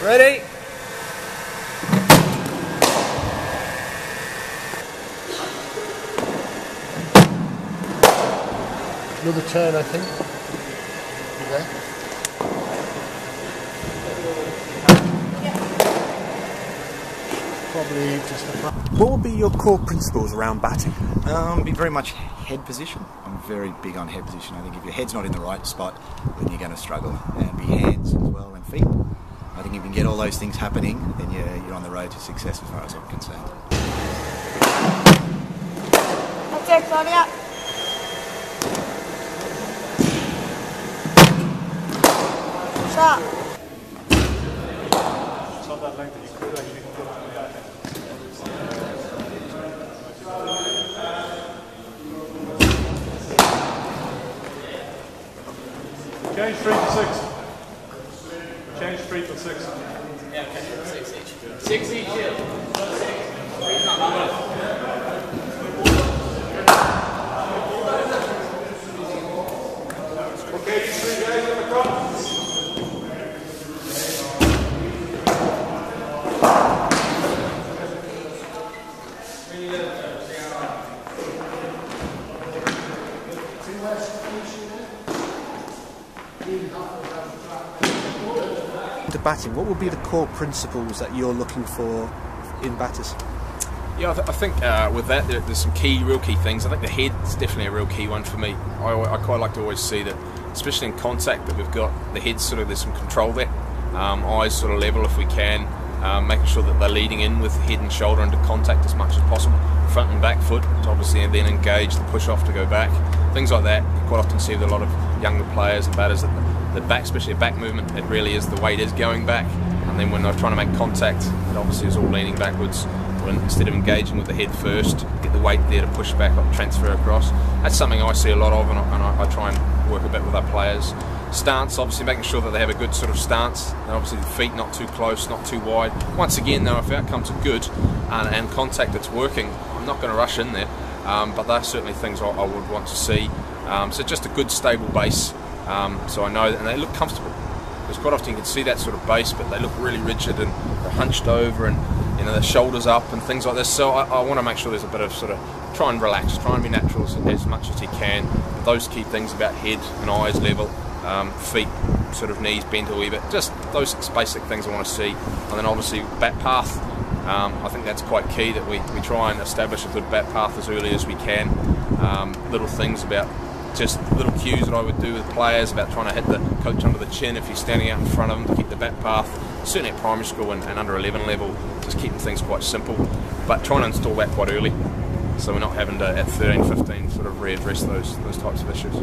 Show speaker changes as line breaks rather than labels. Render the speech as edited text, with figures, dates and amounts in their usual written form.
Ready?
Another turn, I think. Okay. Probably just the front.
What would be your core principles around batting?
Be very much head position. I'm very big on head position. I think if your head's not in the right spot, then you're going to struggle. And be hands as well and feet. I think if you can get all those things happening, then you're on the road to success as far as I'm concerned.
That's it, Claudia. Stop.
It's not that length that you could actually put on the back. Change 3 to 6. Change 3 to 6.
Yeah, okay. 6 each. 6 each, yeah.
Okay, these 3 guys in the front.
To batting, what would be the core principles that you're looking for in batters?
Yeah, I think with that there's some real key things. I think the head's definitely a real key one for me. I quite like to always see that, especially in contact, that we've got the head sort of, there's some control there. Eyes sort of level if we can, making sure that they're leading in with head and shoulder into contact as much as possible. Front and back foot, obviously, and then engage the push off to go back. Things like that. You quite often see with a lot of younger players and batters that the back, especially a back movement, it really is the weight is going back. And then when they're trying to make contact, it obviously is all leaning backwards. When instead of engaging with the head first, get the weight there to push back or transfer across. That's something I see a lot of, and I try and work a bit with our players. Stance, obviously making sure that they have a good sort of stance, and obviously the feet not too close, not too wide. Once again though, if the outcomes are good and contact that's working, I'm not going to rush in there, but they're certainly things I would want to see. So just a good stable base, so I know that, and they look comfortable. Because quite often you can see that sort of base, but they look really rigid and they're hunched over, and you know, their shoulders up and things like this. So I want to make sure there's a bit of sort of try and relax, try and be natural as much as you can. But those key things about head and eyes level, feet, sort of knees bent a wee bit, just those basic things I want to see. And then obviously bat path, I think that's quite key, that we try and establish a good bat path as early as we can. Little things about just little cues that I would do with players about trying to hit the coach under the chin if he's standing out in front of him to keep the bat path. Certainly at primary school and under 11 level, just keeping things quite simple, but trying to install that quite early, so we're not having to at 13, 15 sort of readdress those types of issues.